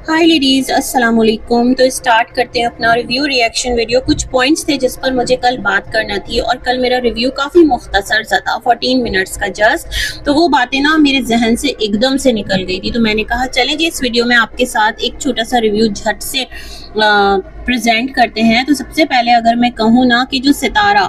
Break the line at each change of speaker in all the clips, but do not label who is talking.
हाय ladies, अस्सलाम वालेकुम। तो स्टार्ट करते हैं अपना रिव्यू रिएक्शन वीडियो। कुछ पॉइंट्स थे जिस पर मुझे कल बात करना थी और कल मेरा रिव्यू काफ़ी मुख्तसर सा था, 14 मिनट्स का जस्ट। तो वो बातें ना मेरे जहन से एकदम से निकल गई थी, तो मैंने कहा चलें जी इस वीडियो में आपके साथ एक छोटा सा रिव्यू झट से प्रेजेंट करते हैं। तो सबसे पहले अगर मैं कहूँ ना कि जो सितारा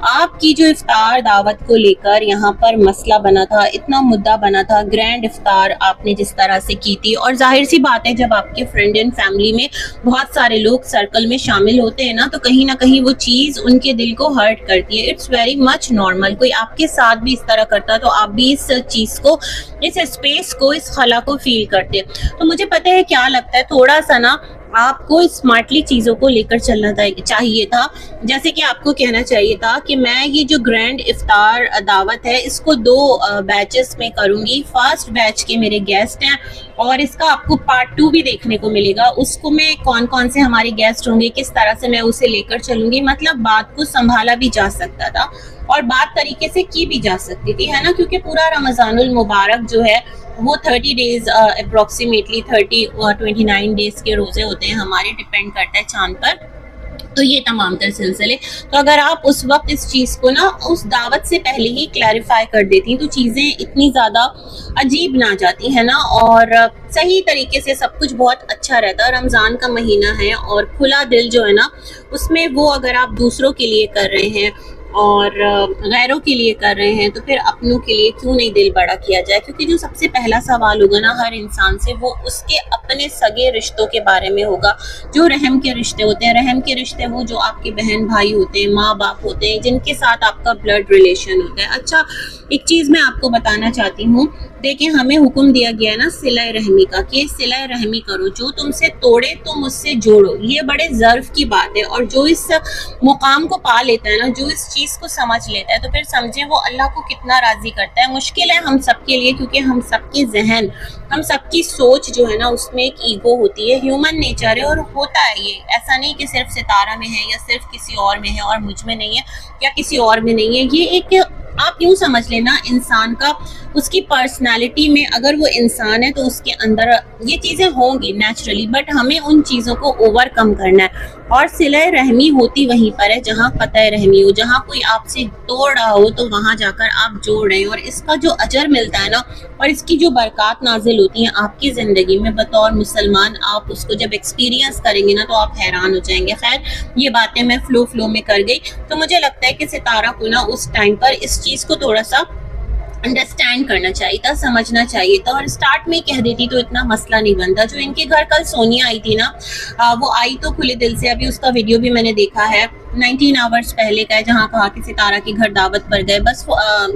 आपकी जो इफ्तार दावत को लेकर यहाँ पर मसला बना था, इतना मुद्दा बना था, ग्रैंड इफ्तार आपने जिस तरह से की थी, और जाहिर सी बात है जब आपके फ्रेंड एंड फैमिली में बहुत सारे लोग सर्कल में शामिल होते हैं ना कहीं वो चीज़ उनके दिल को हर्ट करती है। It's very much normal. कोई आपके साथ भी इस तरह करता तो आप भी इस चीज़ को, इस स्पेस को, इस खला को फील करते। तो मुझे पता है क्या लगता है, थोड़ा सा ना आपको स्मार्टली चीज़ों को लेकर चलना चाहिए था। जैसे कि आपको कहना चाहिए था कि मैं ये जो ग्रैंड इफ्तार दावत है इसको 2 बैचेस में करूँगी। फर्स्ट बैच के मेरे गेस्ट हैं और इसका आपको पार्ट 2 भी देखने को मिलेगा। उसको मैं कौन कौन से हमारे गेस्ट होंगे, किस तरह से मैं उसे लेकर चलूँगी, मतलब बात को संभाला भी जा सकता था और बात तरीके से की भी जा सकती थी, है ना। क्योंकि पूरा रमज़ानुल मुबारक जो है वो 30 डेज अप्रोक्सीमेटली 29 डेज के रोजे होते हैं हमारे, डिपेंड करता है चांद पर। तो ये तमाम तर सिलसिले, तो अगर आप उस वक्त इस चीज़ को ना उस दावत से पहले ही क्लैरिफाई कर देती तो चीज़ें इतनी ज़्यादा अजीब ना जाती है ना, और सही तरीके से सब कुछ बहुत अच्छा रहता। रमज़ान का महीना है और खुला दिल जो है ना उसमें वो अगर आप दूसरों के लिए कर रहे हैं और गैरों के लिए कर रहे हैं तो फिर अपनों के लिए क्यों नहीं दिल बड़ा किया जाए। क्योंकि जो सबसे पहला सवाल होगा ना हर इंसान से, वो उसके अपने सगे रिश्तों के बारे में होगा, जो रहम के रिश्ते होते हैं। रहम के रिश्ते वो जो आपके बहन भाई होते हैं, माँ बाप होते हैं, जिनके साथ आपका ब्लड रिलेशन होता है। अच्छा, एक चीज़ मैं आपको बताना चाहती हूँ, देखिए हमें हुक्म दिया गया है ना सिला रहमी का, कि सिला रहमी करो, जो तुमसे तोड़े तुम उससे जोड़ो। ये बड़े ज़र्फ की बात है, और जो इस मुकाम को पा लेता है ना, जो इस चीज़ को समझ लेता है, तो फिर समझे वो अल्लाह को कितना राज़ी करता है। मुश्किल है हम सब के लिए, क्योंकि हम सबके जहन, हम सबकी सोच जो है ना उसमें एक ईगो होती है, ह्यूमन नेचर है, और होता है ये। ऐसा नहीं कि सिर्फ सितारा में है या सिर्फ किसी और में है और मुझ में नहीं है या किसी और में नहीं है। ये एक, आप यूँ समझ लेना, इंसान का, उसकी पर्सनालिटी में अगर वो इंसान है तो उसके अंदर ये चीज़ें होंगी नेचुरली, बट हमें उन चीज़ों को ओवरकम करना है। और सिला रहमी होती वहीं पर है जहाँ कतई रहमी हो, जहाँ कोई आपसे तोड़ रहा हो तो वहाँ जाकर आप जोड़ रहे हैं, और इसका जो अजर मिलता है ना और इसकी जो बरकत नाजिल होती हैं आपकी ज़िंदगी में बतौर मुसलमान, आप उसको जब एक्सपीरियंस करेंगे ना तो आप हैरान हो जाएंगे। खैर, ये बातें मैं फ्लो में कर गई। तो मुझे लगता है कि सितारा को ना उस टाइम पर इस चीज़ को थोड़ा सा अंडरस्टैंड करना चाहिए था, समझना चाहिए था, और स्टार्ट में कह देती तो इतना मसला नहीं बनता। जो इनके घर कल सोनिया आई थी ना, वो आई तो खुले दिल से, अभी उसका वीडियो भी मैंने देखा है, 19 आवर्स पहले का है, जहाँ कहा कि सितारा के घर दावत पर गए। बस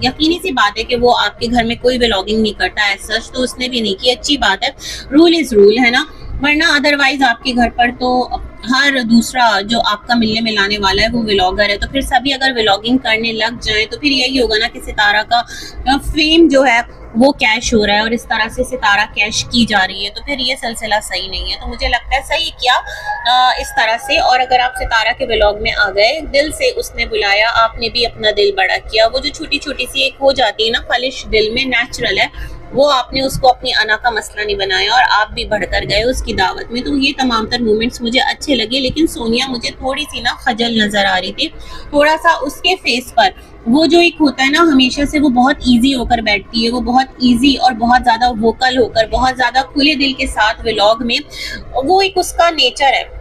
यकीनी सी बात है कि वो आपके घर में कोई व्लॉगिंग नहीं करता है सच, तो उसने भी नहीं की, अच्छी बात है, रूल इज़ रूल, है ना। वरना अदरवाइज आपके घर पर तो हर दूसरा जो आपका मिलने मिलाने वाला है वो व्लॉगर है, तो फिर सभी अगर व्लॉगिंग करने लग जाएं तो फिर यही होगा ना कि सितारा का फेम जो है वो कैश हो रहा है और इस तरह से सितारा कैश की जा रही है, तो फिर ये सिलसिला सही नहीं है। तो मुझे लगता है सही किया इस तरह से। और अगर आप सितारा के व्लॉग में आ गए, दिल से उसने बुलाया, आपने भी अपना दिल बड़ा किया। वो जो छोटी छोटी सी एक हो जाती है ना खलिश दिल में, नेचुरल है, वो आपने उसको अपनी अना का मसला नहीं बनाया और आप भी बढ़कर गए उसकी दावत में। तो ये तमाम तर मोमेंट्स मुझे अच्छे लगे, लेकिन सोनिया मुझे थोड़ी सी ना खजल नजर आ रही थी। थोड़ा सा उसके फेस पर वो जो एक होता है ना, हमेशा से वो बहुत इजी होकर बैठती है, वो बहुत इजी और बहुत ज़्यादा वोकल होकर, बहुत ज़्यादा खुले दिल के साथ व्लॉग में, वो एक उसका नेचर है,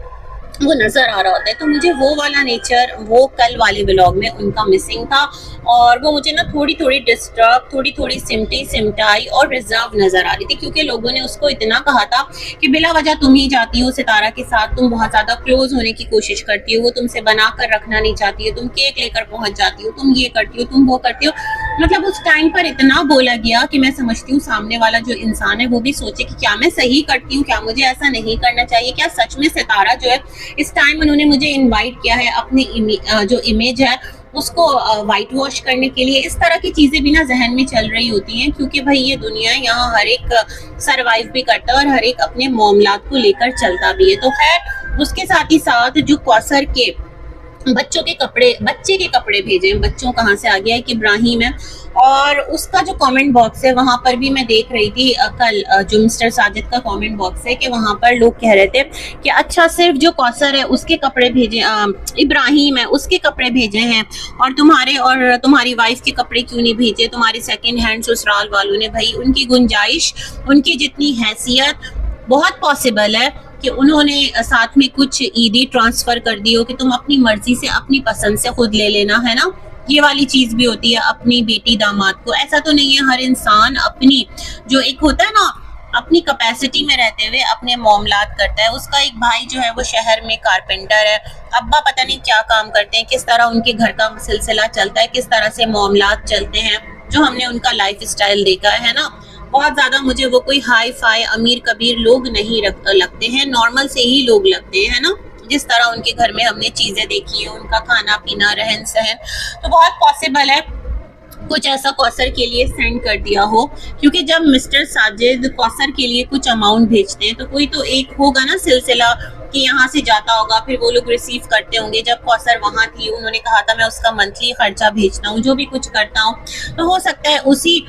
वो नज़र आ रहा होता है। तो मुझे वो वाला नेचर वो कल वाले व्लॉग में उनका मिसिंग था, और वो मुझे ना थोड़ी थोड़ी डिस्टर्ब, थोड़ी थोड़ी सिमटाई और रिजर्व नज़र आ रही थी। क्योंकि लोगों ने उसको इतना कहा था कि बिला वजह तुम ही जाती हो सितारा के साथ, तुम बहुत ज़्यादा क्लोज होने की कोशिश करती हो, वो तुमसे बना कर रखना नहीं चाहती है, तुम केक लेकर पहुँच जाती हो, तुम ये करती हो, तुम वो करती हो। मतलब उस टाइम पर इतना बोला गया कि मैं समझती हूँ सामने वाला जो इंसान है वो भी सोचे कि क्या मैं सही करती हूँ, क्या मुझे ऐसा नहीं करना चाहिए, क्या सच में सितारा जो है इस टाइम उन्होंने मुझे इनवाइट किया है अपनी जो इमेज है उसको वाइट वॉश करने के लिए। इस तरह की चीज़ें भी ना जहन में चल रही होती हैं, क्योंकि भाई ये दुनिया यहाँ हर एक सरवाइव भी करता है और हर एक अपने मामलात को लेकर चलता भी है। तो खैर, उसके साथ ही साथ जो कौसर के बच्चे के कपड़े भेजे। बच्चों कहाँ से आ गया है कि इब्राहिम है। और उसका जो कमेंट बॉक्स है वहां पर भी मैं देख रही थी कल जो मिस्टर साजिद का कमेंट बॉक्स है कि वहां पर लोग कह रहे थे कि अच्छा सिर्फ जो कौसर है उसके कपड़े भेजे, इब्राहिम है उसके कपड़े भेजे हैं और तुम्हारी वाइफ के कपड़े क्यों नहीं भेजे तुम्हारी सेकंड हैंड ससुराल वालों ने। भाई उनकी गुंजाइश, उनकी जितनी हैसियत, बहुत पॉसिबल है कि उन्होंने साथ में कुछ ईदी ट्रांसफर कर दी हो कि तुम अपनी मर्जी से अपनी पसंद से खुद ले लेना, है ना। ये वाली चीज भी होती है अपनी बेटी दामाद को। ऐसा तो नहीं है, हर इंसान अपनी जो एक होता है ना अपनी कैपेसिटी में रहते हुए अपने मामलात करता है। उसका एक भाई जो है वो शहर में कारपेंटर है, अब्बा पता नहीं क्या काम करते हैं, किस तरह उनके घर का सिलसिला चलता है, किस तरह से मामलात चलते हैं, जो हमने उनका लाइफ स्टाइल देखा है ना। बहुत ज्यादा मुझे वो कोई हाई फाई अमीर कबीर लोग नहीं लगते हैं, नॉर्मल से ही लोग लगते हैं ना, जिस तरह उनके घर में हमने चीजें देखी है, उनका खाना पीना रहन सहन। तो बहुत पॉसिबल है कुछ ऐसा कौसर के लिए सेंड कर दिया हो, क्योंकि जब मिस्टर साजिद कौसर के लिए कुछ अमाउंट भेजते हैं तो कोई तो एक होगा ना सिलसिला कि यहाँ से जाता होगा, फिर वो लोग रिसीव करते होंगे। जब कौसर वहां थी उन्होंने कहा था मैं उसका मंथली खर्चा भेजता हूँ, जो भी कुछ करता हूँ, तो हो सकता है उसी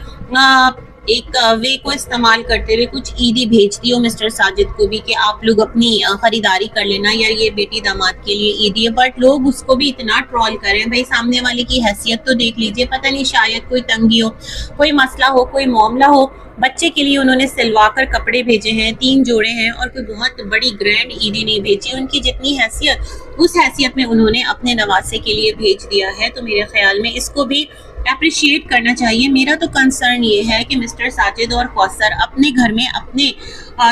एक वे को इस्तेमाल करते हुए कुछ ईदी भेज दी हो मिस्टर साजिद को भी कि आप लोग अपनी खरीदारी कर लेना या ये बेटी दामाद के लिए ईदी है। बट लोग उसको भी इतना ट्रोल करें, भाई सामने वाले की हैसियत तो देख लीजिए। पता नहीं शायद कोई तंगी हो, कोई मसला हो, कोई मामला हो। बच्चे के लिए उन्होंने सिलवा कर कपड़े भेजे हैं, 3 जोड़े हैं, और कोई बहुत बड़ी ग्रैंड ईदी नहीं भेजी। उनकी जितनी हैसियत उस हैसियत में उन्होंने अपने नवासे के लिए भेज दिया है। तो मेरे ख्याल में इसको भी अप्रिशिएट करना चाहिए। मेरा तो कंसर्न ये है कि मिस्टर साजिद और कौसर अपने घर में अपने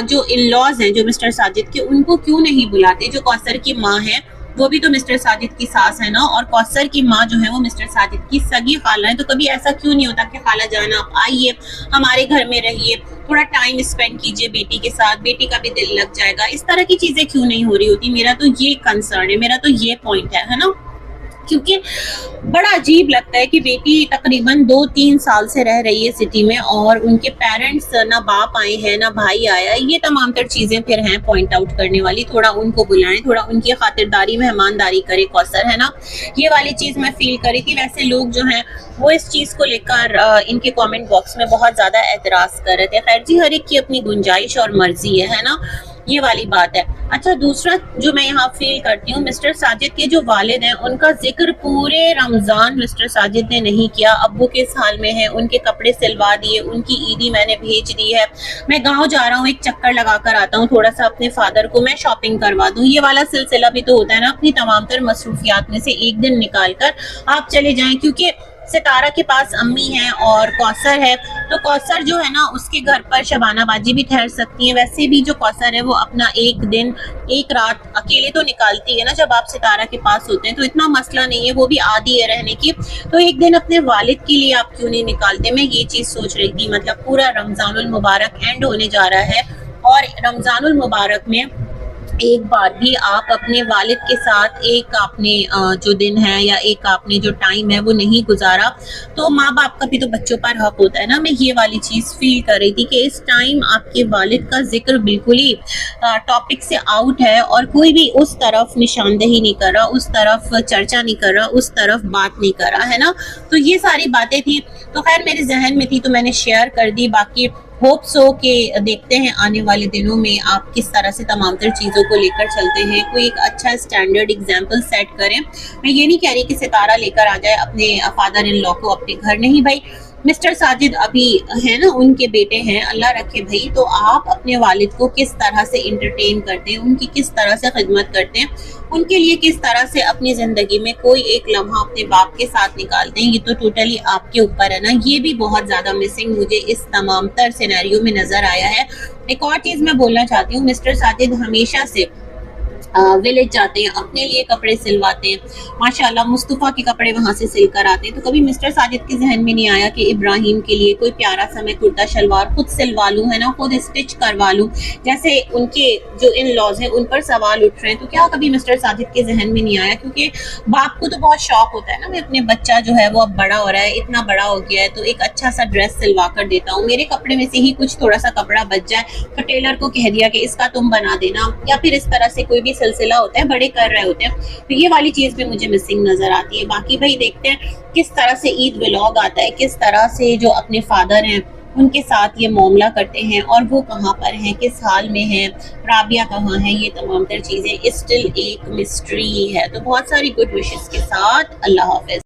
जो इन लॉज हैं जो मिस्टर साजिद के, उनको क्यों नहीं बुलाते। जो कौसर की माँ है वो भी तो मिस्टर साजिद की सास है ना, और कौसर की माँ जो है वो मिस्टर साजिद की सगी खाला है। तो कभी ऐसा क्यों नहीं होता कि खाला जान आप आइए, हमारे घर में रहिए, थोड़ा टाइम स्पेंड कीजिए बेटी के साथ, बेटी का भी दिल लग जाएगा। इस तरह की चीजें क्यों नहीं हो रही होती। मेरा तो ये कंसर्न है, मेरा तो ये पॉइंट है ना। क्योंकि बड़ा अजीब लगता है कि बेटी तकरीबन 2-3 साल से रह रही है सिटी में और उनके पेरेंट्स ना बाप आए हैं ना भाई आया है। ये तमाम तर चीजें फिर हैं पॉइंट आउट करने वाली। थोड़ा उनको बुलाएं, थोड़ा उनकी खातिरदारी मेहमानदारी करे कौसर, है ना। ये वाली चीज मैं फील करी थी। वैसे लोग जो हैं वो इस चीज को लेकर इनके कमेंट बॉक्स में बहुत ज्यादा एतराज कर रहे थे। खैर जी, हर एक की अपनी गुंजाइश और मर्जी है ना, ये वाली बात है। अच्छा, दूसरा जो मैं यहाँ फील करती हूँ, मिस्टर साजिद के जो वालिद हैं उनका जिक्र पूरे रमजान मिस्टर साजिद ने नहीं किया। अब्बू किस हाल में है, उनके कपड़े सिलवा दिए, उनकी ईदी मैंने भेज दी है, मैं गांव जा रहा हूँ, एक चक्कर लगा कर आता हूँ, थोड़ा सा अपने फादर को मैं शॉपिंग करवा दूँ। ये वाला सिलसिला भी तो होता है ना। अपनी तमाम तर मसरूफियात में से एक दिन निकाल कर आप चले जाएं, क्योंकि सितारा के पास अम्मी है और कौसर है, तो कौसर जो है ना उसके घर पर शबाना बाजी भी ठहर सकती है। वैसे भी जो कौसर है वो अपना एक दिन एक रात अकेले तो निकालती है ना जब आप सितारा के पास होते हैं, तो इतना मसला नहीं है, वो भी आदी है रहने की। तो एक दिन अपने वालिद के लिए आप क्यों नहीं निकालते। मैं ये चीज सोच रही थी। मतलब पूरा रमजानुल मुबारक एंड होने जा रहा है और रमजानुल मुबारक में एक बार भी आप अपने वालिद के साथ एक आपने जो दिन है या एक आपने जो टाइम है वो नहीं गुजारा, तो माँ बाप का भी तो बच्चों पर हक होता है ना। मैं ये वाली चीज फील कर रही थी कि इस टाइम आपके वालिद का जिक्र बिल्कुल ही टॉपिक से आउट है और कोई भी उस तरफ निशानदेही नहीं कर रहा, उस तरफ चर्चा नहीं कर रहा, उस तरफ बात नहीं कर रहा, है ना। तो ये सारी बातें थी, तो खैर मेरे जहन में थी तो मैंने शेयर कर दी। बाकी होप सो के देखते हैं आने वाले दिनों में आप किस तरह से तमाम तर चीज़ों को लेकर चलते हैं, कोई एक अच्छा स्टैंडर्ड एग्जाम्पल सेट करें। मैं ये नहीं कह रही कि सितारा लेकर आ जाए अपने फादर इन लॉ को अपने घर, नहीं भाई। मिस्टर साजिद अभी है ना, उनके बेटे हैं, अल्लाह रखे भाई। तो आप अपने वालिद को किस तरह से इंटरटेन करते हैं, उनकी किस तरह से खिदमत करते हैं, उनके लिए किस तरह से अपनी जिंदगी में कोई एक लम्हा अपने बाप के साथ निकालते हैं, ये तो टोटली आपके ऊपर है ना। ये भी बहुत ज्यादा मिसिंग मुझे इस तमाम तर सिनेरियो में नजर आया है। एक और चीज मैं बोलना चाहती हूँ, मिस्टर साजिद हमेशा से विलेज जाते हैं, अपने लिए कपड़े सिलवाते हैं, माशाल्लाह मुस्तफ़ा के कपड़े वहां से सिल कर आते हैं। तो कभी मिस्टर साजिद के जहन में नहीं आया कि इब्राहिम के लिए कोई प्यारा सा मैं कुर्ता शलवार खुद सिलवा लूं, है ना, खुद स्टिच करवा लूं, जैसे उनके जो इन लॉज हैं उन पर सवाल उठ रहे हैं। तो क्या कभी मिस्टर साजिद के जहन में नहीं आया, क्योंकि बाप को तो बहुत शौक होता है ना, मैं अपने बच्चा जो है वो अब बड़ा हो रहा है, इतना बड़ा हो गया है, तो एक अच्छा सा ड्रेस सिलवा कर देता हूँ, मेरे कपड़े में से ही कुछ थोड़ा सा कपड़ा बच जाए तो टेलर को कह दिया कि इसका तुम बना देना, या फिर इस तरह से कोई भी सिलसिला होता है, बड़े कर रहे होते हैं, तो ये वाली चीज़ भी मुझे मिसिंग नज़र आती है। बाकी भाई देखते हैं किस तरह से ईद व्लॉग आता है, किस तरह से जो अपने फादर हैं उनके साथ ये मामला करते हैं और वो कहाँ पर हैं, किस हाल में हैं, राबिया कहाँ है, ये तमाम तर चीज़ें स्टिल एक मिस्ट्री है। तो बहुत सारी गुड विशेस के साथ अल्लाह हाफिज़।